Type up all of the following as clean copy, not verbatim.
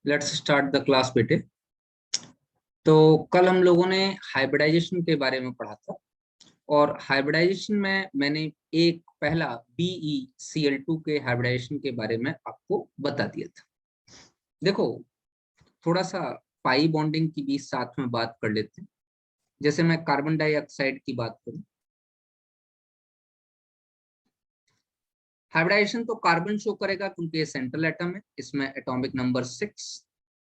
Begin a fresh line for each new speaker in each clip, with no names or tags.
Let's start the class बेटे। तो कल हम लोगों ने हाइब्रिडाइजेशन के बारे में पढ़ा था और हाइब्रिडाइजेशन में मैंने एक पहला BeCl2 के हाइब्रिडाइजेशन के बारे में आपको बता दिया था। देखो, थोड़ा सा पाई बॉन्डिंग की भी साथ में बात कर लेते हैं। जैसे मैं कार्बन डाइऑक्साइड की बात करूं, हाइब्रिडाइजेशन तो कार्बन शो करेगा क्योंकि ये सेंट्रल एटम है, इसमें एटॉमिक नंबर 6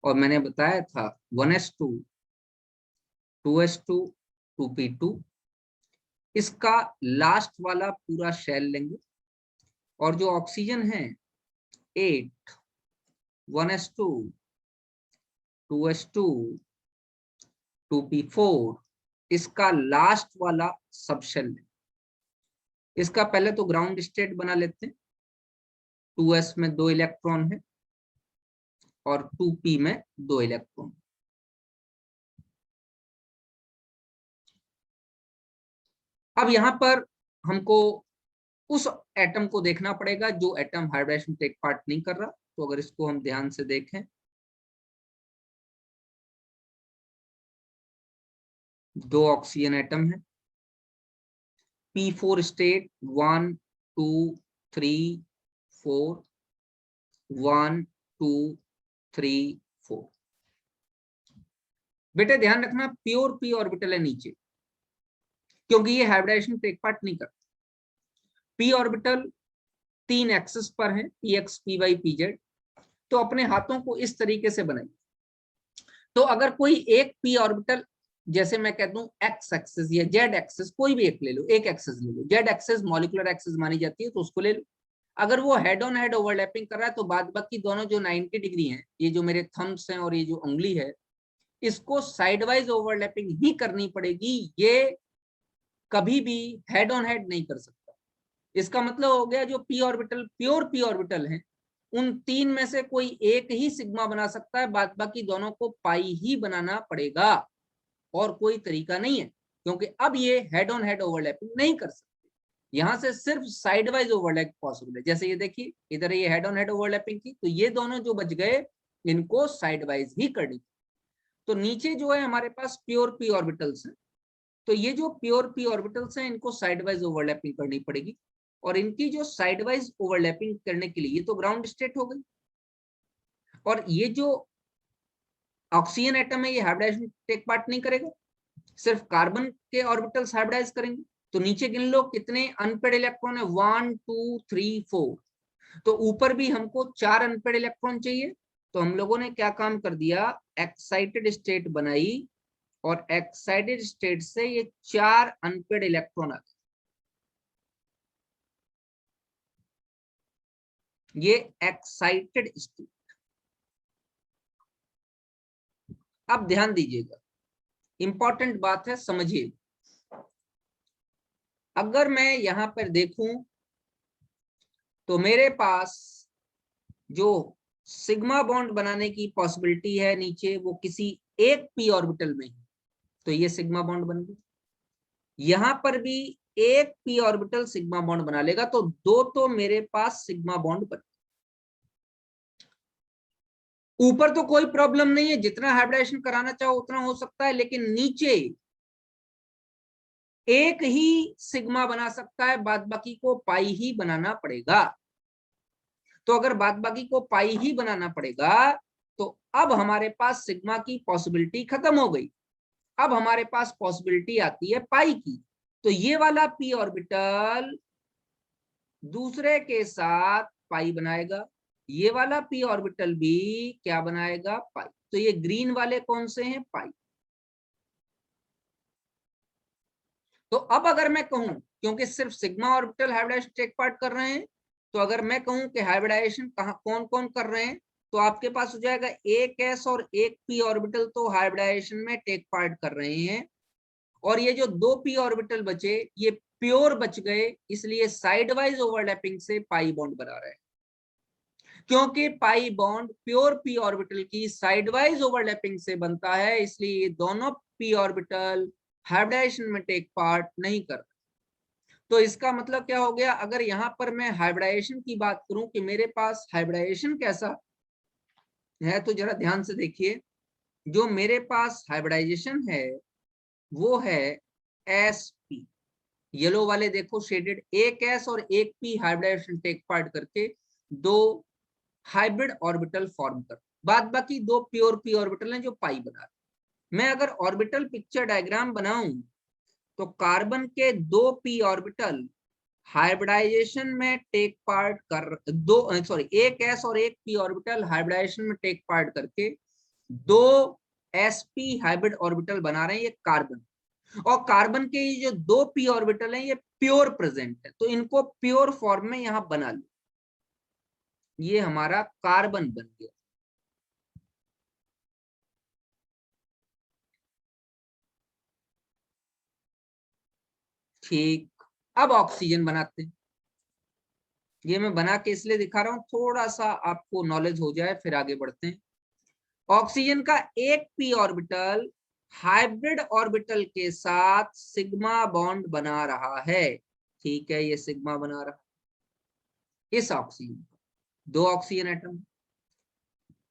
और मैंने बताया था 1s2 2s2 2p2। इसका लास्ट वाला पूरा शेल लेंगे और जो ऑक्सीजन है 8 1s2 2s2 2p4, इसका लास्ट वाला सब शेल लेंगे। इसका पहले तो ग्राउंड स्टेट बना लेते हैं। 2s में 2 इलेक्ट्रॉन है और 2p में 2 इलेक्ट्रॉन। अब यहां पर हमको उस एटम को देखना पड़ेगा जो एटम हाइब्रिडेशन टेक पार्ट नहीं कर रहा। तो अगर इसको हम ध्यान से देखें, दो ऑक्सीजन एटम है, P4 स्टेट 1 2 3 4 1 2 3 4। बेटे ध्यान रखना, प्योर p ऑर्बिटल है नीचे, क्योंकि ये हाइब्रिडेशन टेक पार्ट नहीं करता। p ऑर्बिटल 3 एक्सिस पर है, px py pz। तो अपने हाथों को इस तरीके से बनाइए। तो अगर कोई एक p ऑर्बिटल, जैसे मैं कह दूं x एक्सिस या z एक्सिस, कोई भी एक ले लो, एक एक्सिस ले लो, z एक्सिस मॉलिक्यूलर एक्सिस मानी जाती है तो उसको ले लो। अगर वो हेड ऑन हेड ओवरलैपिंग कर रहा है तो बाद बाकी दोनों जो 90 डिग्री हैं, ये जो मेरे थम्स हैं और ये जो उंगली है, इसको साइड वाइज ओवरलैपिंग ही करनी पड़ेगी। ये कभी भी हेड ऑन हेड नहीं कर सकता। इसका मतलब हो गया, जो p orbital pure p orbital है, उन तीन में से कोई एक ही सिग्मा बना सकता है, बाद बाकी दोनों को पाई ही बनाना पड़ेगा और कोई तरीका नहीं है, क्योंकि अब ये हेड ऑन हेड ओवरलैपिंग नहीं कर सकते। यहां से सिर्फ साइड वाइज ओवरलैप पॉसिबल है। जैसे ये देखिए, इधर ये हेड ऑन हेड ओवरलैपिंग की, तो ये दोनों जो बच गए इनको साइड वाइज ही करनी। तो नीचे जो है हमारे पास प्योर p ऑर्बिटल्स हैं, तो ये जो प्योर p ऑर्बिटल्स हैं इनको साइड वाइज ओवरलैपिंग करनी पड़ेगी। और इनकी जो साइड वाइज ओवरलैपिंग करने के लिए, ये तो ग्राउंड स्टेट हो गई, और ये जो ऑक्सीजन एटम है ये हाइब्रिडाइजेशन टेक पार्ट नहीं करेगा, सिर्फ कार्बन के ऑर्बिटल्स हाइब्रिडाइज करेंगे। तो नीचे गिन लो कितने अनपेड इलेक्ट्रॉन है, 1 2 3 4। तो ऊपर भी हमको 4 अनपेड इलेक्ट्रॉन चाहिए। तो हम लोगों ने क्या काम कर दिया, एक्साइटेड स्टेट बनाई और एक्साइटेड स्टेट से ये 4 अनपेड इलेक्ट्रॉन आ गए। ये एक्साइटेड स्टेट। अब ध्यान दीजिएगा, इंपॉर्टेंट बात है, समझिए। अगर मैं यहां पर देखूं तो मेरे पास जो सिग्मा बॉन्ड बनाने की पॉसिबिलिटी है नीचे, वो किसी एक p ऑर्बिटल में है, तो ये सिग्मा बॉन्ड बन गया। यहां पर भी एक p ऑर्बिटल सिग्मा बॉन्ड बना लेगा, तो दो तो मेरे पास सिग्मा बॉन्ड बन। ऊपर तो कोई प्रॉब्लम नहीं है, जितना हाइब्रिडेशन कराना चाहो उतना हो सकता है, लेकिन नीचे एक ही सिग्मा बना सकता है, बाद बाकी को पाई ही बनाना पड़ेगा। तो अगर बाद बाकी को पाई ही बनाना पड़ेगा, तो अब हमारे पास सिग्मा की पॉसिबिलिटी खत्म हो गई। अब हमारे पास पॉसिबिलिटी आती है पाई की। तो ये वाला p ऑर्बिटल दूसरे के साथ पाई बनाएगा, ये वाला p ऑर्बिटल भी क्या बनाएगा, पाई। तो ये ग्रीन वाले कौन से हैं, पाई। तो अब अगर मैं कहूं, क्योंकि सिर्फ sigma orbital hybridisation take part कर रहे हैं, तो अगर मैं कहूं कि हाइब्रिडाइजेशन कहां कौन कौन कर रहे हैं, तो आपके पास हो जाएगा एक s और एक p ऑर्बिटल तो हाइब्रिडाइजेशन में टेक पार्ट कर रहे हैं, और ये जो दो p ऑर्बिटल बचे ये प्योर बच गए, इसलिए साइड वाइज ओवरलैपिंग से पाई बॉन्ड बना रहे हैं। क्योंकि pi bond pure p orbital की साइड वाइज ओवरलैपिंग से बनता है, इसलिए ये दोनों p ऑर्बिटल हाइब्रिडाइजेशन में टेक पार्ट नहीं कर। तो इसका मतलब क्या हो गया, अगर यहां पर मैं हाइब्रिडाइजेशन की बात करूं कि मेरे पास हाइब्रिडाइजेशन कैसा, है तो जरा ध्यान से देखिए, जो मेरे पास हाइब्रिडाइजेशन है वो है sp, येलो वाले देखो शेडेड, एक s और एक p हाइब्रिडाइजेशन टेक पार्ट करके दो हाइब्रिड ऑर्बिटल फॉर्म कर, बाद बाकी दो प्योर p ऑर्बिटल हैं जो पाई बना रहे। मैं अगर ऑर्बिटल पिक्चर डायग्राम बनाऊं तो कार्बन के दो p ऑर्बिटल हाइब्रिडाइजेशन में टेक पार्ट कर, दो सॉरी एक s और एक p ऑर्बिटल हाइब्रिडाइजेशन में टेक पार्ट करके दो sp हाइब्रिड ऑर्बिटल बना रहे हैं, ये कार्बन। और कार्बन के ये जो दो p ऑर्बिटल हैं ये प्योर प्रेजेंट है, तो इनको प्योर फॉर्म में यहां बना लो, ये हमारा कार्बन बन गया। ठीक, अब ऑक्सीजन बनाते हैं। ये मैं बना के इसलिए दिखा रहा हूं थोड़ा सा आपको नॉलेज हो जाए, फिर आगे बढ़ते हैं। ऑक्सीजन का एक p ऑर्बिटल हाइब्रिड ऑर्बिटल के साथ सिग्मा बॉन्ड बना रहा है। ठीक है, ये सिग्मा बना रहा है इस ऑक्सीजन, दो ऑक्सीजन एटम,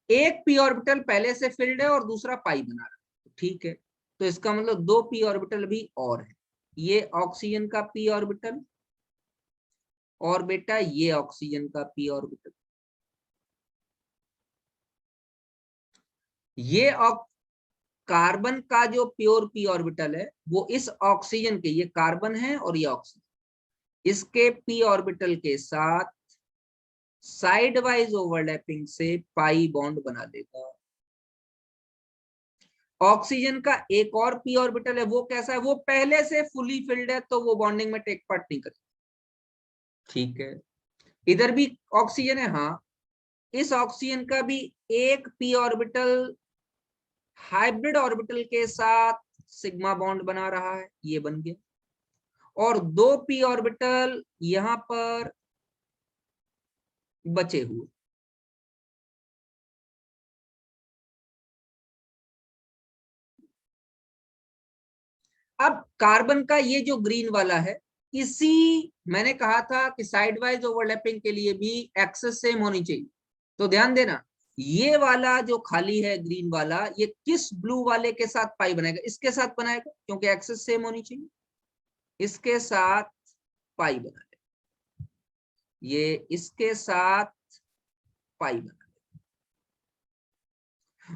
एक p ऑर्बिटल पहले से फिल्ड है और दूसरा पाई बना रहा है। ठीक है, तो इसका मतलब दो p ऑर्बिटल भी और है, ये ऑक्सीजन का p ऑर्बिटल और बेटा ये ऑक्सीजन का p ऑर्बिटल। ये कार्बन का जो प्योर p ऑर्बिटल है वो इस ऑक्सीजन के, ये कार्बन है और ये ऑक्सीजन, इसके p ऑर्बिटल के साथ साइड वाइज ओवरलैपिंग से पाई बॉन्ड बना देगा। ऑक्सीजन का एक और p ऑर्बिटल है, वो कैसा है, वो पहले से फुली फिल्ड है तो वो बॉन्डिंग में टेक पार्ट नहीं करेगा। ठीक है, इधर भी ऑक्सीजन है, हाँ, इस ऑक्सीजन का भी एक p ऑर्बिटल हाइब्रिड ऑर्बिटल के साथ सिग्मा बॉन्ड बना रहा है, ये बन गया, और दो p ऑर्बिटल यहां पर बचे हुए। अब कार्बन का ये जो ग्रीन वाला है, इसी, मैंने कहा था कि साइड वाइज ओवरलैपिंग के लिए भी एक्सेस सेम होनी चाहिए, तो ध्यान देना, ये वाला जो खाली है ग्रीन वाला, ये किस ब्लू वाले के साथ पाई बनाएगा, इसके साथ बनाएगा क्योंकि एक्सेस सेम होनी चाहिए, इसके साथ पाई बनाएगा, ये इसके साथ पाई बनाएगा।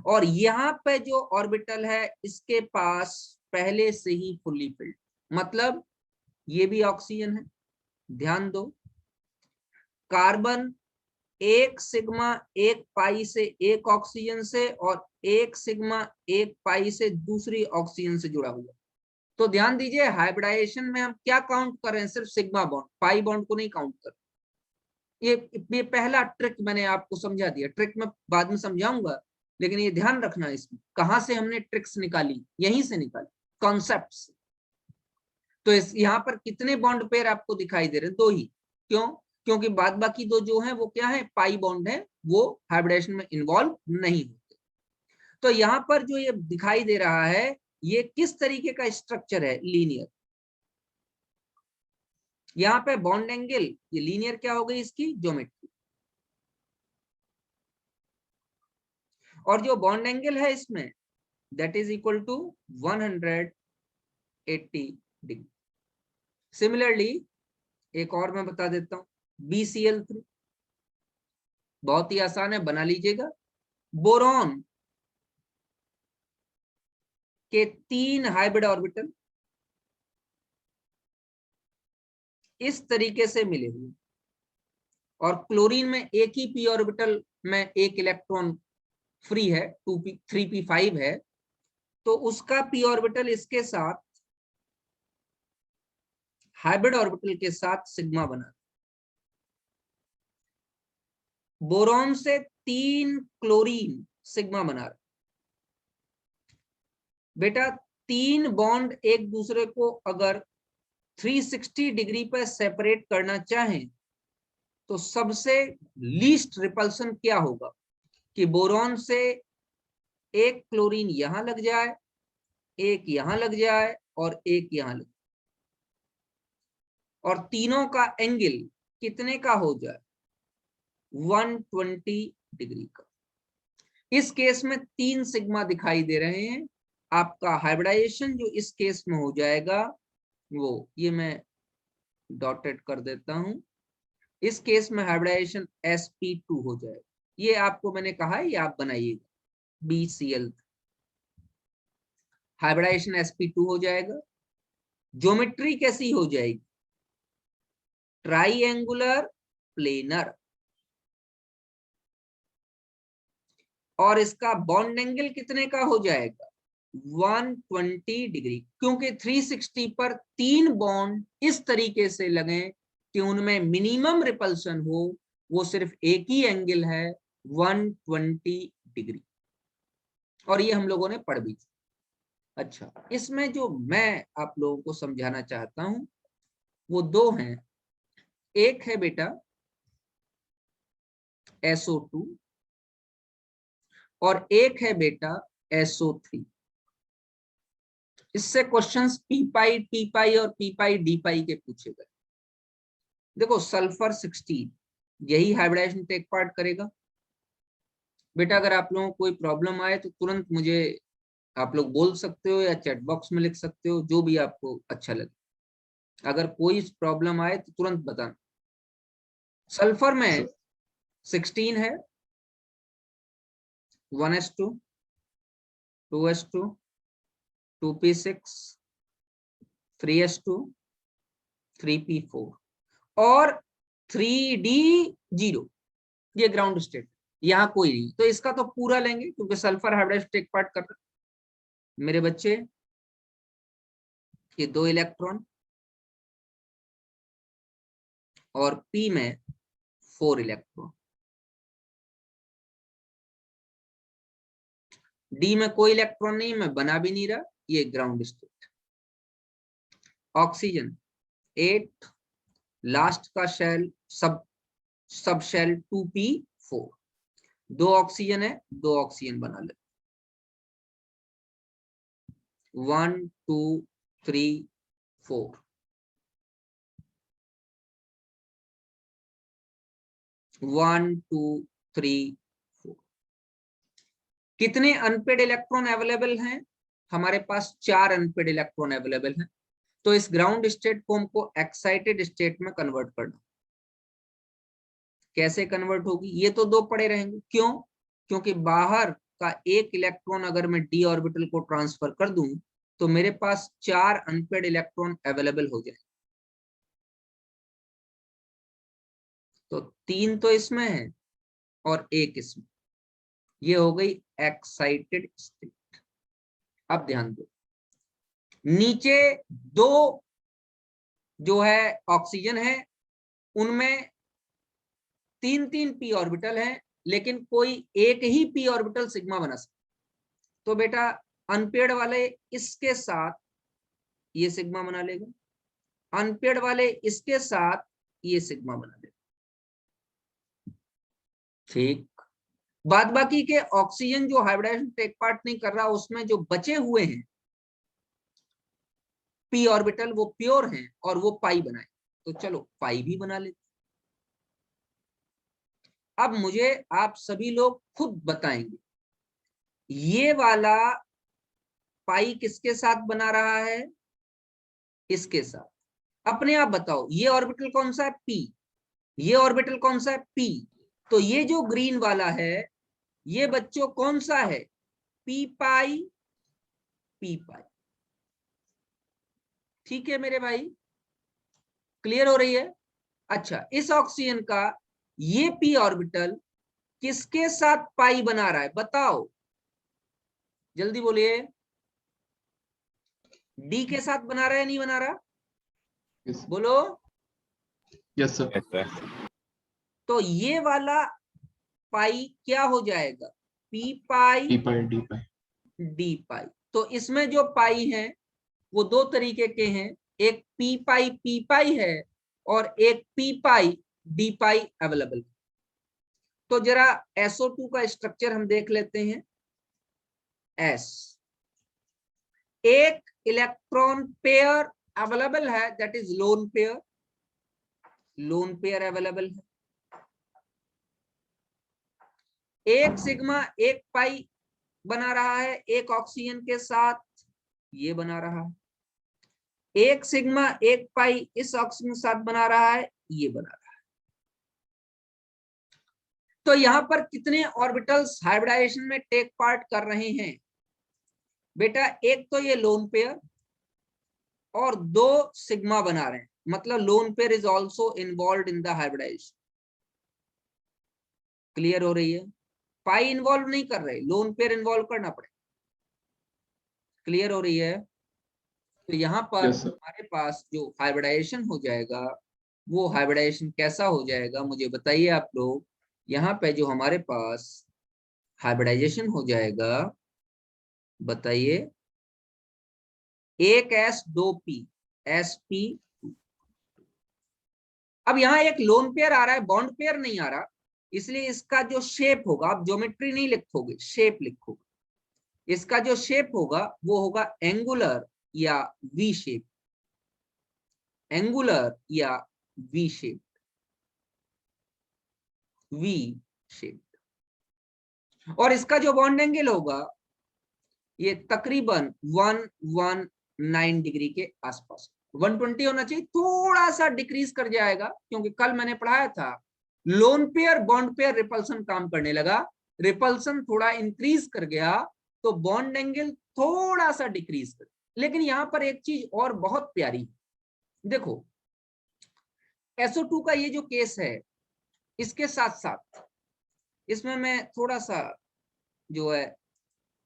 और यहाँ पे जो ऑर्बिटल है इसके पास पहले से ही फुल्ली फिल्ड, मतलब ये भी ऑक्सीजन है, ध्यान दो, कार्बन एक सिग्मा एक पाई से एक ऑक्सीजन से और एक सिग्मा एक पाई से दूसरी ऑक्सीजन से जुड़ा हुआ। तो ध्यान दीजिए, हाइब्रिडाइजेशन में हम क्या काउंट कर रहे हैं, सिर्फ सिग्मा बॉन्ड, पाई बॉन्ड को नहीं काउंट कर। ये पहला ट्रिक मैंने आपको समझा दिया, ट्रिक मैं बाद में समझाऊंगा, लेकिन ये ध्यान रखना, इसमें कहां से हमने ट्रिक्स निकाली, यहीं से निकाली, कॉन्सेप्ट से। तो इस यहाँ पर कितने बॉन्ड पेयर आपको दिखाई दे रहे हैं, दो ही, क्यों, क्योंकि बाद बाकी दो जो है वो क्या है, पाई बॉन्ड है, वो हाइब्रिडेशन में इन्वॉल्व नहीं होते। तो यहाँ पर जो ये दिखाई दे रहा है, ये किस तरीके का स्ट्रक्चर है, लीनियर। यहाँ पे बॉन्ड एंगल, ये लीनियर क्या हो गई इसकी ज्योमेट्री, और जो बॉन्ड एंगल है इसमें that is equal to 180 degree. Similarly एक और मैं बता देता हूं, BCl3, बहुत ही आसान है, बना लीजिएगा। बोरॉन के तीन हाइब्रिड ऑर्बिटल इस तरीके से मिले हुए, और क्लोरीन में एक ही p ऑर्बिटल में एक इलेक्ट्रॉन फ्री है, 2p 3p5 है, तो उसका p ऑर्बिटल इसके साथ हाइब्रिड ऑर्बिटल के साथ सिग्मा बना। बोरॉन से तीन क्लोरीन सिग्मा बना रहा। बेटा तीन बॉन्ड एक दूसरे को अगर 360 डिग्री पर सेपरेट करना चाहें तो सबसे लीस्ट रिपल्सन क्या होगा, कि बोरॉन से एक क्लोरीन यहां लग जाए, एक यहां लग जाए और एक यहां लग, और तीनों का एंगल कितने का हो जाए, 120 डिग्री का। इस केस में 3 सिग्मा दिखाई दे रहे हैं। आपका हाइब्रिडाइजेशन जो इस केस में हो जाएगा वो ये मैं डॉटेड कर देता हूं, इस केस में हाइब्रिडाइजेशन sp2 हो जाएगा। ये आपको मैंने कहा ये आप बनाइएगा BCl, हाइब्रिडाइजेशन sp2 हो जाएगा। ज्योमेट्री कैसी हो जाएगी, ट्राइएंगुलर प्लेनर, और इसका बॉन्ड एंगल कितने का हो जाएगा 120 डिग्री, क्योंकि 360 पर 3 बॉन्ड इस तरीके से लगे कि उनमें मिनिमम रिपल्शन हो, वो सिर्फ एक ही एंगल है 120 डिग्री, और ये हम लोगों ने पढ़ भी। अच्छा, इसमें जो मैं आप लोगों को समझाना चाहता हूं वो 2 हैं। एक है बेटा SO2 और एक है बेटा SO3। इससे क्वेश्चंस पी पाई, टी पाई और पी पाई डी पाई के पूछे गए। देखो सल्फर 16 यही हाइब्रिडाइजेशन टेक पार्ट करेगा बेटा। अगर आप लोगों को कोई प्रॉब्लम आए तो तुरंत मुझे आप लोग बोल सकते हो या चैट बॉक्स में लिख सकते हो, जो भी आपको अच्छा लगे। अगर कोई प्रॉब्लम आए तो तुरंत बताना। सल्फर में 16 है, 1s2, 2s2, 2p6, 3s2, 3p4 और 3d0, ये ग्राउंड स्टेट। यहाँ कोई नहीं, तो इसका तो पूरा लेंगे क्योंकि सल्फर हाइब्रिडाइजेशन टेक पार्ट कर रहा है मेरे बच्चे। ये 2 इलेक्ट्रॉन और p में 4 इलेक्ट्रॉन, d में कोई इलेक्ट्रॉन नहीं, मैं बना भी नहीं रहा, ये ग्राउंड स्टेट। ऑक्सीजन 8, लास्ट का shell sub shell 2p4, 2 oxygen है, 2 ऑक्सीजन बना ले, 1 2 3 4। One two three four. कितने अनपेड इलेक्ट्रॉन अवेलेबल हैं हमारे पास? 4 अनपेड इलेक्ट्रॉन अवेलेबल हैं। तो इस ग्राउंड स्टेट को हमको एक्साइटेड स्टेट में कन्वर्ट करना। कैसे कन्वर्ट होगी? ये तो 2 पड़े रहेंगे। क्यों? क्योंकि बाहर का 1 इलेक्ट्रॉन अगर मैं d ऑर्बिटल को ट्रांसफर कर दूं तो मेरे पास 4 अनपेड इलेक्ट्रॉन अवेलेबल हो जाए। तो 3 तो इसमें है और 1 इसमें, ये हो गई एक्साइटेड स्टेट। अब ध्यान दो, नीचे 2 जो है ऑक्सीजन है, उनमें 3 p ऑर्बिटल है, लेकिन कोई एक ही p ऑर्बिटल सिग्मा बना सकता। तो बेटा अनपेड वाले इसके साथ ये सिग्मा बना लेगा, अनपेड वाले इसके साथ ये सिग्मा बना लेगा। ठीक, बाद बाकी के ऑक्सीजन जो हाइब्रिडाइजेशन टेक पार्ट नहीं कर रहा, उसमें जो बचे हुए हैं p ऑर्बिटल वो प्योर हैं और वो पाई बनाए। तो चलो पाई भी बना लेते। अब मुझे आप सभी लोग खुद बताएंगे ये वाला पाई किसके साथ बना रहा है? इसके साथ। अपने आप बताओ ये ऑर्बिटल कौन सा है? p। ये ऑर्बिटल कौन सा है? p। तो ये जो ग्रीन वाला है ये बच्चों कौन सा है? p पाई p पाई। ठीक है मेरे भाई, क्लियर हो रही है? अच्छा, इस ऑक्सीजन का ये p ऑर्बिटल किसके साथ पाई बना रहा है? बताओ जल्दी बोलिए। डी के साथ बना रहा है नहीं बना रहा?
Yes.
बोलो।
Yes, sir.
Yes, sir.
तो ये वाला पाई क्या हो जाएगा? p पाई
D pi, D pi.
d पाई। तो इसमें जो पाई है वो 2 तरीके के हैं, एक p पाई है और एक p पाई d पाई अवेलेबल। तो जरा SO2 का स्ट्रक्चर हम देख लेते हैं। S, एक इलेक्ट्रॉन पेयर अवेलेबल है, that is lone pair, lone pair available है। एक सिग्मा एक पाई बना रहा है एक ऑक्सीजन के साथ, ये बना रहा है। एक सिग्मा एक पाई इस ऑक्सीजन के साथ बना रहा है, ये बना रहा है। तो यहां पर कितने ऑर्बिटल्स हाइब्रिडाइजेशन में टेक पार्ट कर रहे हैं बेटा? एक तो ये लोन पेयर और दो सिग्मा बना रहे हैं, मतलब lone pair is also involve in the hybridisation. Clear हो रही है? पाई इन्वॉल्व नहीं कर रहे, लोन पेयर इन्वॉल्व करना पड़ेगा। क्लियर हो रही है? तो यहाँ पर
Yes, sir.
हमारे पास जो हाइब्रिडाइजेशन हो जाएगा वो हाइब्रिडाइजेशन कैसा हो जाएगा मुझे बताइए आप लोग। यहाँ पे जो हमारे पास हाइब्रिडाइजेशन हो जाएगा, बताइए, एक एस दो पी, एस पी। अब यहाँ एक लोन पेयर आ रहा है, बॉन्ड पेयर नहीं आ रहा, इसलिए इसका जो शेप होगा, आप ज्योमेट्री नहीं लिखोगे, शेप लिखोगे। इसका जो शेप होगा वो होगा एंगुलर या वी शेप, एंगुलर या वी शेप, वी शेप। और इसका जो बॉन्ड एंगल होगा ये तकरीबन 119 डिग्री के आसपास, 120 होना चाहिए, थोड़ा सा डिक्रीज कर जाएगा क्योंकि कल मैंने पढ़ाया था lone pair bond pair repulsion काम करने लगा, रिपल्सन थोड़ा इंक्रीज कर गया तो बॉन्ड एंगल थोड़ा सा डिक्रीज कर। लेकिन यहां पर एक चीज और बहुत प्यारी, देखो SO2 का ये जो केस है, इसके साथ साथ इसमें मैं थोड़ा सा जो है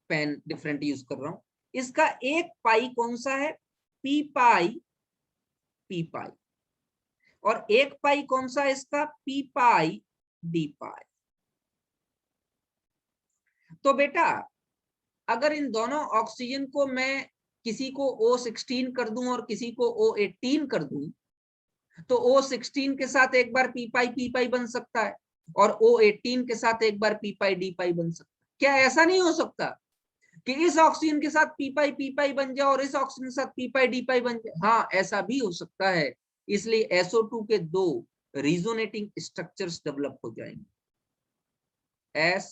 पेन डिफरेंट यूज कर रहा हूं। इसका एक पाई कौन सा है? पी पाई, पी पाई। और एक पाई कौन सा है इसका? पी पाई डी पाई। तो बेटा अगर इन दोनों ऑक्सीजन को मैं किसी को O16 कर दूं और किसी को O18 कर दूं, तो O16 के साथ एक बार पी पाई बन सकता है और O18 के साथ एक बार पी पाई बन सकता है। क्या ऐसा नहीं हो सकता कि इस ऑक्सीजन के साथ पी पाई बन जाए और इस ऑक्सीजन के साथ पी डी पाई बन जाए? हाँ, ऐसा भी हो सकता है। इसलिए SO2 के दो रिजोनेटिंग स्ट्रक्चर्स डेवलप हो जाएंगे, S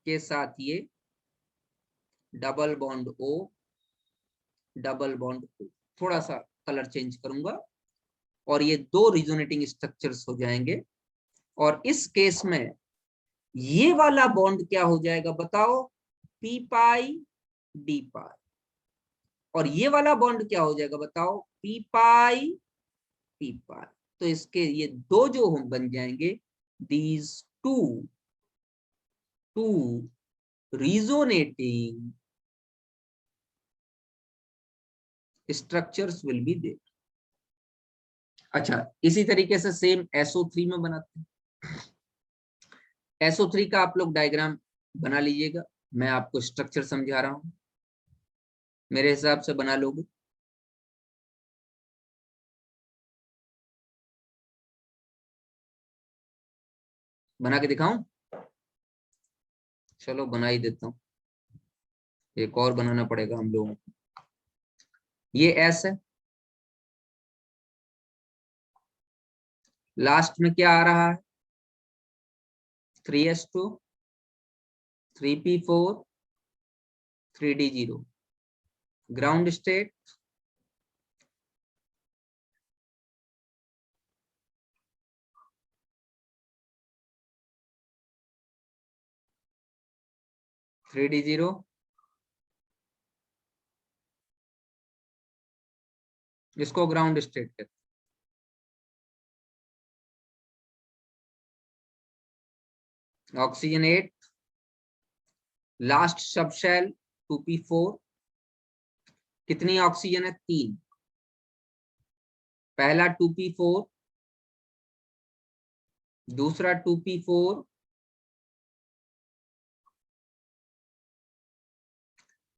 के साथ ये double bond O, double bond O, थोड़ा सा कलर चेंज करूंगा और ये दो रिजोनेटिंग स्ट्रक्चर्स हो जाएंगे। और इस केस में ये वाला बॉन्ड क्या हो जाएगा बताओ? पी पाई डी पाई। और ये वाला बॉन्ड क्या हो जाएगा बताओ? पी पाई पी पाई। तो इसके ये दो जो हम बन जाएंगे, these two resonating structures will be there। अच्छा, इसी तरीके से सेम SO3 में बनाते हैं। SO3 का आप लोग डायग्राम बना लीजिएगा, मैं आपको स्ट्रक्चर समझा रहा हूं, मेरे हिसाब से बना लोगे। बना के दिखाऊं? चलो बना ही देता हूं, एक और बनाना पड़ेगा हम लोगों को। ये S है, लास्ट में क्या आ रहा है? 3S2 3P4 3D0, ground state, three D zero, इसको ग्राउंड स्टेट कहते हैं। Oxygen 8, last sub shell 2P4। कितनी ऑक्सीजन है? 3। पहला 2P4, दूसरा 2P4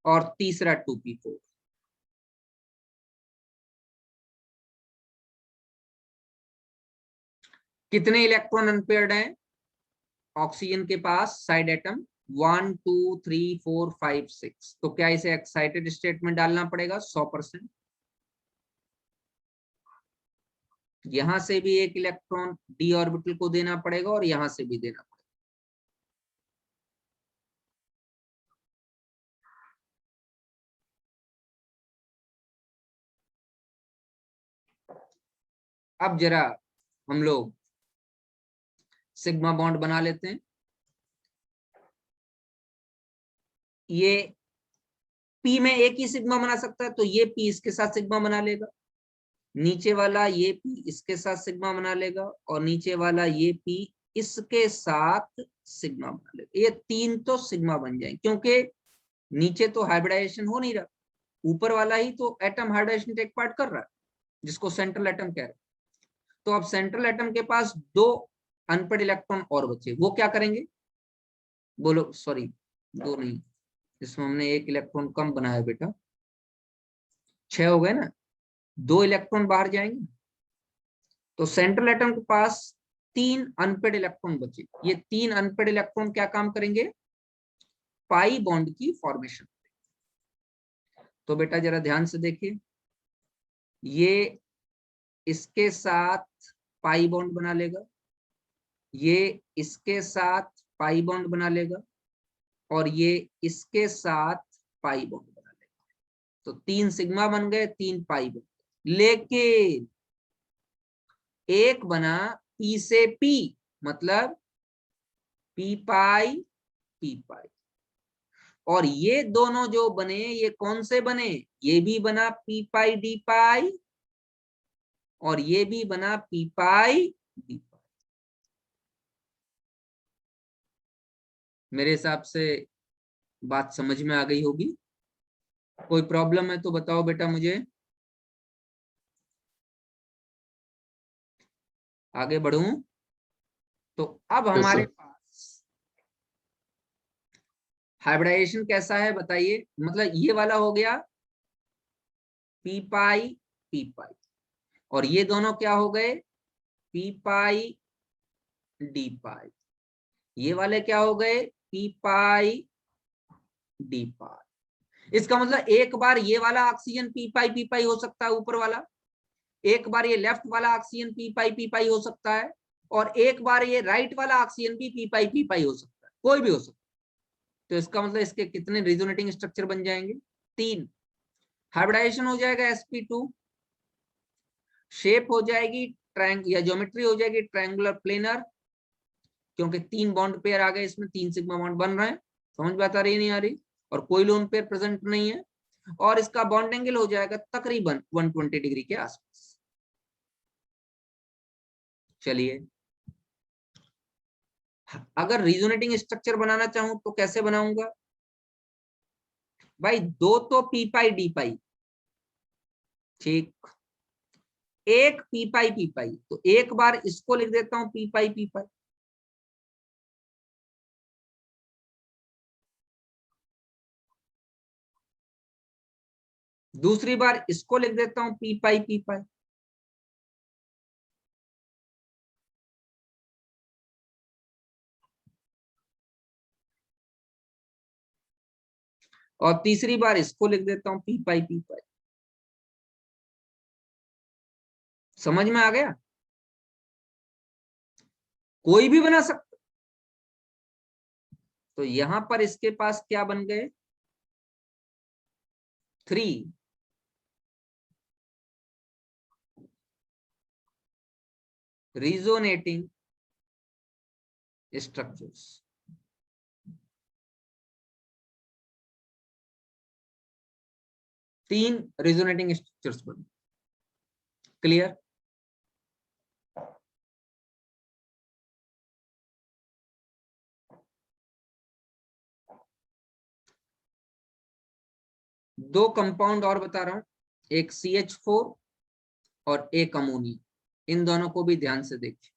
और तीसरा 2P4। कितने इलेक्ट्रॉन अनपेयर्ड हैं ऑक्सीजन के पास? Side atom 1 2 3 4 5 6। तो क्या इसे एक्साइटेड स्टेट में डालना पड़ेगा? 100%। यहां से भी एक इलेक्ट्रॉन d ऑर्बिटल को देना पड़ेगा और यहां से भी देना पड़ेगा। अब जरा हम लोग सिग्मा बॉन्ड बना लेते हैं। ये P में एक ही सिग्मा बना सकता है, तो ये P इसके साथ सिग्मा बना लेगा, नीचे वाला ये P इसके साथ सिग्मा बना लेगा, और नीचे वाला ये P इसके साथ सिग्मा बना लेगा। ये तीन तो सिग्मा बन जाएंगे, क्योंकि नीचे तो हाइब्रिडाइजेशन हो नहीं रहा, ऊपर वाला ही तो एटम हाइब्रिडाइजेशन टेक पार्ट कर रहा है, जिसको सेंट्रल एटम कह रहे हैं। तो अब सेंट्रल एटम के पास दो अनपेड इलेक्ट्रॉन और बचे, वो क्या करेंगे? बोलो, सॉरी दो नहीं, इसमें हमने एक इलेक्ट्रॉन कम बनाया बेटा, 6 हो गए ना, 2 इलेक्ट्रॉन बाहर जाएंगे। तो सेंट्रल एटम के पास 3 अनपेड इलेक्ट्रॉन बचे। ये 3 अनपेड इलेक्ट्रॉन क्या काम करेंगे? पाई बॉन्ड की फॉर्मेशन। तो बेटा जरा ध्यान से देखिए, ये इसके साथ पाई बॉन्ड बना लेगा, ये इसके साथ पाई बॉन्ड बना लेगा, और ये इसके साथ पाई बॉन्ड बना लेगा। तो 3 सिग्मा बन गए, 3 पाई बन गए। लेकिन एक बना P से P, मतलब P पाई P पाई, और ये दोनों जो बने ये कौन से बने? ये भी बना P पाई D पाई, और ये भी बना P पाई D पाई। मेरे हिसाब से बात समझ में आ गई होगी। कोई प्रॉब्लम है तो बताओ बेटा मुझे, आगे बढ़ूं? तो अब
Yes,
हमारे
sir.
पास हाइब्रिडाइजेशन कैसा है बताइए। मतलब ये वाला हो गया P पाई P पाई, और ये दोनों क्या हो गए? P पाई D पाई। ये वाले क्या हो गए? P पाई D पाई। इसका मतलब एक बार ये वाला ऑक्सीजन P पाई हो सकता है ऊपर वाला, एक बार ये लेफ्ट वाला ऑक्सीजन P पाई हो सकता है, और एक बार ये राइट वाला ऑक्सीजन भी P पाई हो सकता है, कोई भी हो सकता है। तो इसका मतलब इसके कितने रिजोनेटिंग स्ट्रक्चर बन जाएंगे? 3। हाइब्रिडाइजेशन हो जाएगा sp2, शेप हो जाएगी ट्रायंग या ज्योमेट्री हो जाएगी ट्रायंगुलर प्लेनर, क्योंकि 3 बॉन्ड पेयर आ गए, इसमें 3 सिग्मा बॉन्ड बन रहे हैं। समझ बात आ रही नहीं आ रही? और कोई लोन पेयर प्रेजेंट नहीं है, और इसका बॉन्ड एंगल हो जाएगा तकरीबन 120 डिग्री के आसपास। चलिए, अगर रिजोनेटिंग स्ट्रक्चर बनाना चाहूं तो कैसे बनाऊंगा? भाई दो तो P पाई D पाई, ठीक, एक P पाई, तो एक बार इसको लिख देता हूं P पाई, दूसरी बार इसको लिख देता हूं P पाई, और तीसरी बार इसको लिख देता हूं P पाई। समझ में आ गया? कोई भी बना सकता। तो यहां पर इसके पास क्या बन गए? 3 रिजोनेटिंग स्ट्रक्चर्स। तीन रिजोनेटिंग स्ट्रक्चर्स बने। क्लियर? दो कंपाउंड और बता रहा हूं, एक CH4 और एक अमोनिया। इन दोनों को भी ध्यान से देखिए।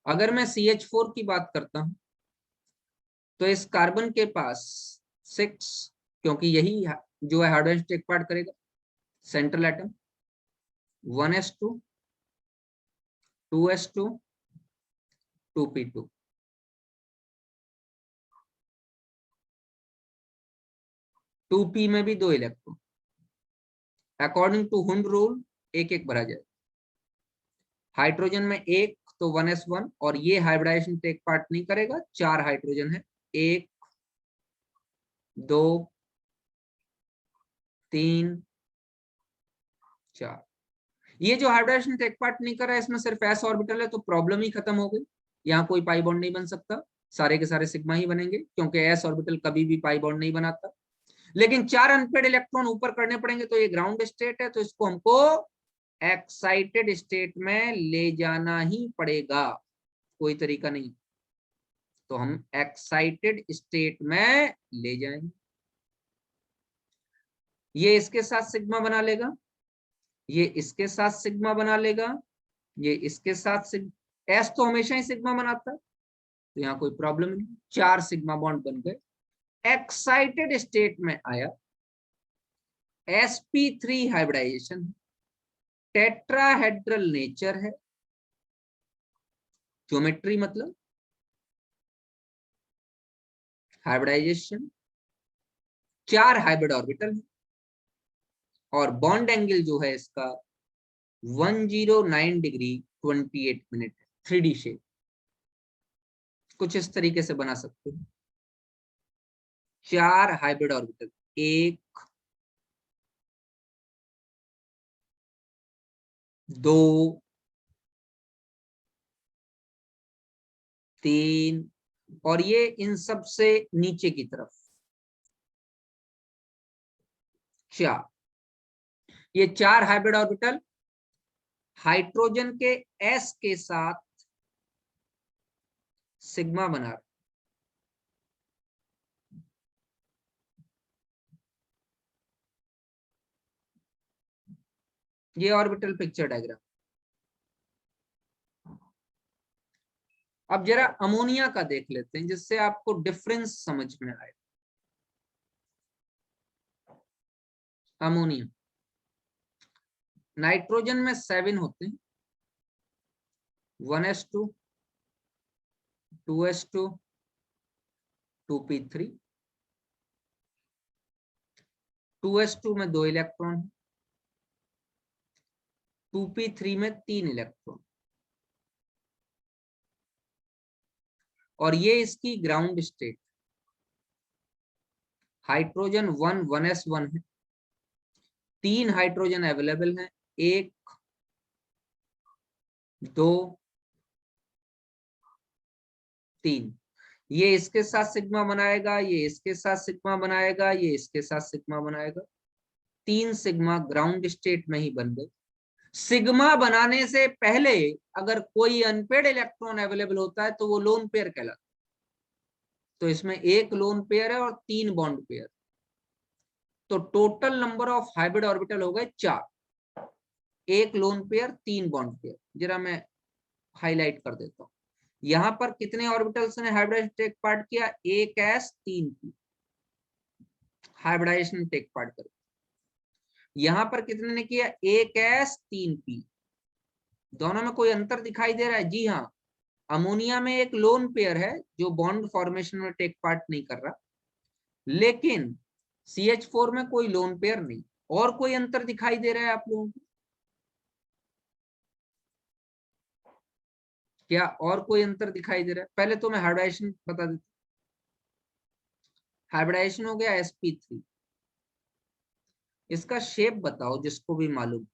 अगर मैं CH4 की बात करता हूं तो इस कार्बन के पास 6, क्योंकि यही जो है हाइड्रोजन टेक पार्ट करेगा, central atom 1s2 2s2 2p2। 2p में भी 2 electron, according to Hund rule एक एक भरा जाए। हाइड्रोजन में एक, तो 1s1, और ये हाइब्रिडाइजेशन टेक पार्ट नहीं करेगा, 4 हाइड्रोजन है, 1 2 3 4। ये जो हाइब्रिडाइजेशन टेक पार्ट नहीं कर रहा है, इसमें सिर्फ s ऑर्बिटल है, तो प्रॉब्लम ही खत्म हो गई। यहाँ कोई पाई बॉन्ड नहीं बन सकता, सारे के सारे सिग्मा ही बनेंगे, क्योंकि s ऑर्बिटल कभी भी पाई बॉन्ड नहीं बनाता। लेकिन 4 अनपेड इलेक्ट्रॉन ऊपर करने पड़ेंगे, तो ये ग्राउंड स्टेट है, तो इसको हमको एक्साइटेड स्टेट में ले जाना ही पड़ेगा, कोई तरीका नहीं। तो हम एक्साइटेड स्टेट में ले जाएंगे। ये इसके साथ सिग्मा बना लेगा, ये इसके साथ सिग्मा बना लेगा, ये इसके साथ एस तो हमेशा ही सिग्मा बनाता है, तो यहाँ कोई प्रॉब्लम नहीं। 4 सिग्मा बॉन्ड बन गए। एक्साइटेड स्टेट में आया, sp3 हाइब्रिडाइजेशन, टेट्राहेड्रल नेचर है, ज्योमेट्री मतलब हाइब्रिडाइजेशन, 4 हाइब्रिड ऑर्बिटल है, और बॉन्ड एंगल जो है इसका 109 डिग्री 28 मिनट है। 3D शेप कुछ इस तरीके से बना सकते हैं। 4 हाइब्रिड ऑर्बिटल, 1 2 3, और ये इन सब से नीचे की तरफ 4। ये 4 हाइब्रिड ऑर्बिटल हाइड्रोजन के s के साथ सिग्मा बना रहे। ये ऑर्बिटल पिक्चर डायग्राम। अब जरा अमोनिया का देख लेते हैं, जिससे आपको डिफरेंस समझ में आए। अमोनिया, नाइट्रोजन में 7 होते हैं, 1s2 2s2 2p3, 2s2 में 2 इलेक्ट्रॉन, 2p3 में 3 इलेक्ट्रॉन, और ये इसकी ग्राउंड स्टेट। हाइड्रोजन 1s1 है, 3 हाइड्रोजन अवेलेबल हैं, 1 2 3। ये इसके साथ सिग्मा बनाएगा, ये इसके साथ सिग्मा बनाएगा, ये इसके साथ सिग्मा बनाएगा। 3 सिग्मा ग्राउंड स्टेट में ही बन गए। सिग्मा बनाने से पहले अगर कोई अनपेड इलेक्ट्रॉन अवेलेबल होता है तो वो लोन पेयर कहलाता है। तो इसमें 1 लोन पेयर है और 3 बॉन्ड पेयर, तो total number of hybrid orbital हो गए 4। 1 लोन पेयर, 3 बॉन्ड पेयर। जरा मैं हाईलाइट कर देता हूं, यहां पर कितने ऑर्बिटल्स ने हाइब्रिडाइजेशन टेक पार्ट किया? 1s 3p hybridisation take part कर। यहां पर कितने ने किया? 1s 3p। दोनों में कोई अंतर दिखाई दे रहा है? जी हाँ, अमोनिया में एक लोन पेयर है जो बॉन्ड फॉर्मेशन में टेक पार्ट नहीं कर रहा, लेकिन CH4 में कोई लोन पेयर नहीं। और कोई अंतर दिखाई दे रहा है आप लोगों को? क्या और कोई अंतर दिखाई दे रहा है? पहले तो मैं हाइब्रिडाइजेशन बता देता। हाइब्रिडाइजेशन हो गया sp3। इसका शेप बताओ जिसको भी मालूम।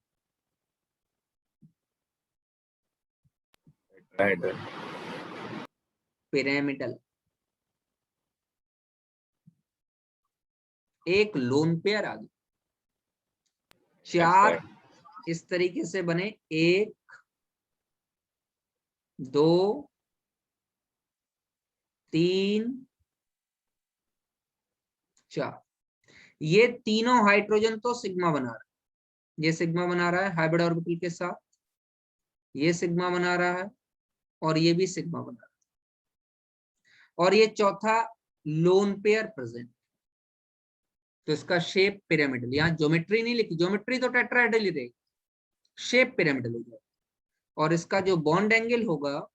पिरामिडल। एक लोन पेयर आ गया, 4 इस तरीके से बने, 1 2 3 4। ये तीनों हाइड्रोजन तो सिग्मा बना रहा है, ये सिग्मा बना रहा है हाइब्रिड ऑर्बिटल के साथ, ये सिग्मा बना रहा है, और ये भी सिग्मा बना रहा है, और ये चौथा लोन पेयर प्रेजेंट। तो इसका शेप पिरामिडल। यहाँ ज्योमेट्री नहीं लिखी, ज्योमेट्री तो टेट्राहेड्रल ही रहेगी, शेप पिरामिडल हो जाएगा। और इसका जो बॉन्ड एंगल होगा,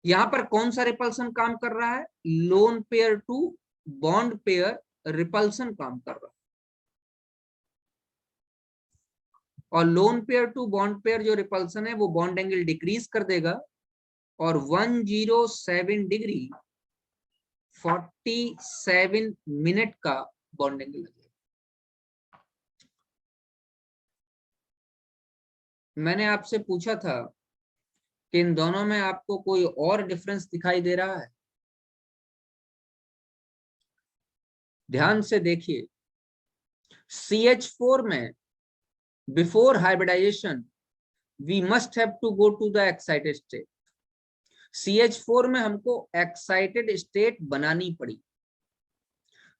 यहां पर कौन सा रिपल्सन काम कर रहा है? Lone pair to bond pair repulsion काम कर रहा है, और lone pair to bond pair जो रिपल्सन है वो बॉन्ड एंगल डिक्रीज कर देगा, और 107 डिग्री 47 मिनट का बॉन्ड एंगल लगेगा। मैंने आपसे पूछा था कि इन दोनों में आपको कोई और डिफरेंस दिखाई दे रहा है? ध्यान से देखिए, CH4 में before hybridization we must have to go to the excited state. CH4 में हमको एक्साइटेड स्टेट बनानी पड़ी,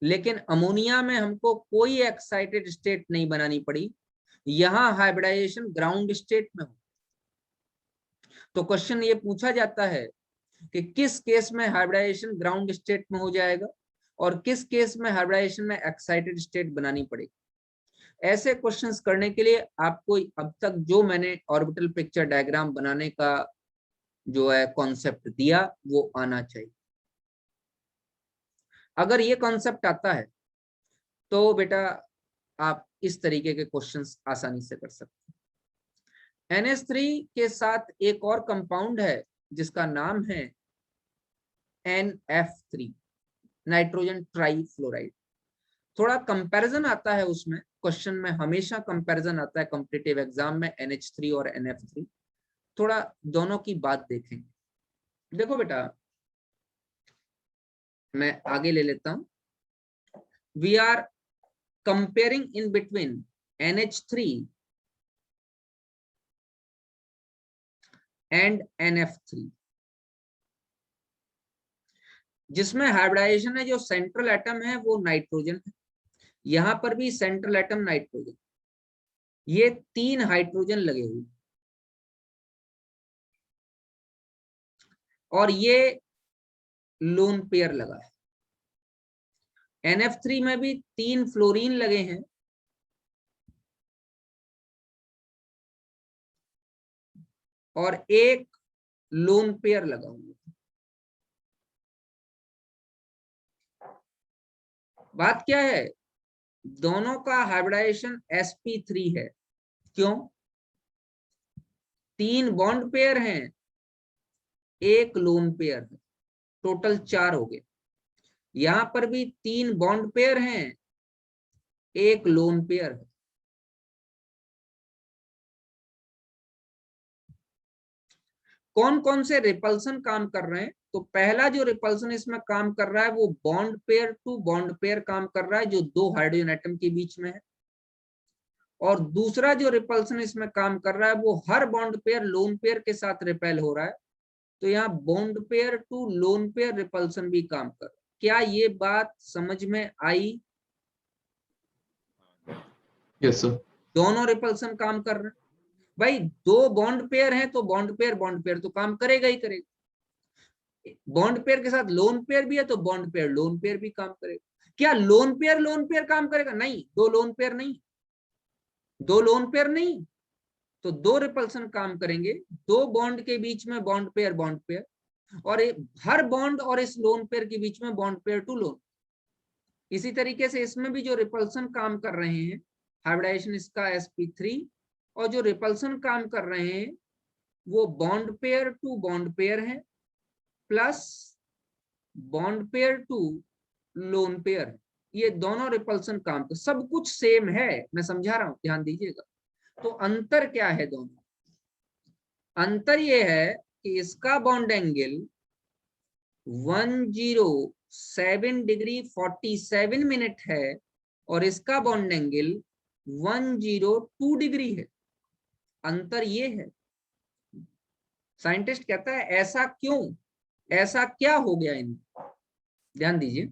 लेकिन अमोनिया में हमको कोई एक्साइटेड स्टेट नहीं बनानी पड़ी, यहां हाइब्रिडाइजेशन ग्राउंड स्टेट में हो। तो क्वेश्चन ये पूछा जाता है कि किस केस में हाइब्रिडाइजेशन ग्राउंड स्टेट में हो जाएगा और किस केस में हाइब्रिडाइजेशन में एक्साइटेड स्टेट बनानी पड़ेगी। ऐसे क्वेश्चंस करने के लिए आपको अब तक जो मैंने ऑर्बिटल पिक्चर डायग्राम बनाने का जो है कॉन्सेप्ट दिया वो आना चाहिए। अगर ये कॉन्सेप्ट आता है तो बेटा आप इस तरीके के क्वेश्चंस आसानी से कर सकते हैं। NH3 के साथ एक और कंपाउंड है जिसका नाम है NF3, नाइट्रोजन ट्राईफ्लोराइड। थोड़ा कंपैरिजन आता है उसमें, क्वेश्चन में हमेशा कंपैरिजन आता है कॉम्पिटिटिव एग्जाम में NH3 और NF3। थोड़ा दोनों की बात देखेंगे। देखो बेटा, मैं आगे ले लेता हूं। We are comparing in between NH3 and NF3, जिसमें हाइब्रिडाइजेशन है जो सेंट्रल एटम है वो नाइट्रोजन है, यहां पर भी सेंट्रल एटम नाइट्रोजन, ये 3 हाइड्रोजन लगे हुए और ये लोन पेयर लगा है। NF3 में भी 3 फ्लोरीन लगे हैं और एक लोन पेयर लगा हुआ है। बात क्या है, दोनों का हाइब्रिडाइजेशन sp3 है। क्यों? 3 बॉन्ड पेयर हैं, एक लोन पेयर है, टोटल 4 हो गए। यहां पर भी 3 बॉन्ड पेयर हैं, एक लोन पेयर है। कौन कौन से रिपल्सन काम कर रहे हैं? तो पहला जो रिपल्सन इसमें काम कर रहा है वो bond pair to bond pair काम कर रहा है जो 2 हाइड्रोजन एटम के बीच में है। और दूसरा जो रिपल्सन इसमें काम कर रहा है वो हर बॉन्ड पेयर लोन पेयर के साथ रिपेल हो रहा है। तो यहाँ bond pair to lone pair repulsion भी काम कर रहा है। क्या ये बात समझ में आई?
Yes sir.
दोनों रिपल्सन काम कर रहे हैं। भाई 2 बॉन्ड पेयर हैं तो बॉन्ड पेयर तो काम करेगा ही करेगा। बॉन्ड पेयर के साथ लोन पेयर भी है तो बॉन्ड पेयर लोन पेयर भी काम करेगा। क्या लोन पेयर काम करेगा? नहीं, 2 लोन पेयर नहीं, 2 लोन पेयर नहीं, तो 2 रिपल्सन काम करेंगे। 2 बॉन्ड के बीच में बॉन्ड पेयर और हर बॉन्ड और इस लोन पेयर के बीच में बॉन्ड पेयर टू लोन। इसी तरीके से इसमें भी जो रिपल्सन काम कर रहे हैं, हाइब्रिडाइजेशन इसका sp3, और जो रिपल्सन काम कर रहे हैं वो bond pair to bond pair है plus bond pair to lone pair है। ये दोनों रिपल्सन काम कर, सब कुछ सेम है, मैं समझा रहा हूं, ध्यान दीजिएगा। तो अंतर क्या है दोनों? अंतर ये है कि इसका बॉन्ड एंगल 107 डिग्री 47 मिनट है और इसका बॉन्ड एंगल 102 डिग्री है। अंतर ये है। साइंटिस्ट कहता है ऐसा क्यों, ऐसा क्या हो गया इनमें? ध्यान दीजिए,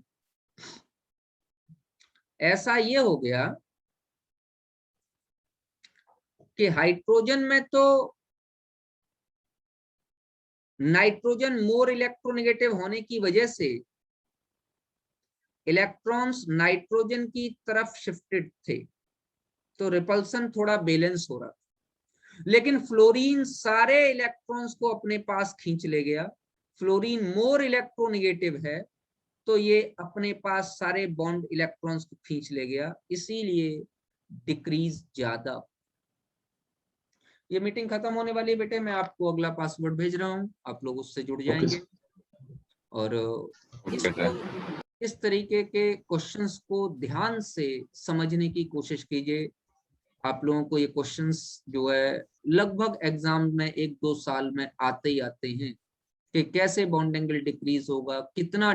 ऐसा ये हो गया कि हाइड्रोजन में तो नाइट्रोजन मोर इलेक्ट्रोनेगेटिव होने की वजह से इलेक्ट्रॉन्स नाइट्रोजन की तरफ शिफ्टेड थे, तो रिपल्सन थोड़ा बैलेंस हो रहा था। लेकिन फ्लोरीन सारे इलेक्ट्रॉन्स को अपने पास खींच ले गया। फ्लोरीन मोर इलेक्ट्रोनेगेटिव है तो ये अपने पास सारे बॉन्ड इलेक्ट्रॉन्स को खींच ले गया, इसीलिए डिक्रीज ज्यादा। ये मीटिंग खत्म होने वाली है बेटे, मैं आपको अगला पासवर्ड भेज रहा हूँ, आप लोग उससे जुड़ जाएंगे। और इस तरीके के क्वेश्चंस को ध्यान से समझने की कोशिश कीजिए। आप लोगों को ये क्वेश्चंस जो है लगभग एग्जाम में 1-2 साल में आते ही आते हैं कि कैसे बॉन्ड एंगल डिक्रीज होगा, कितना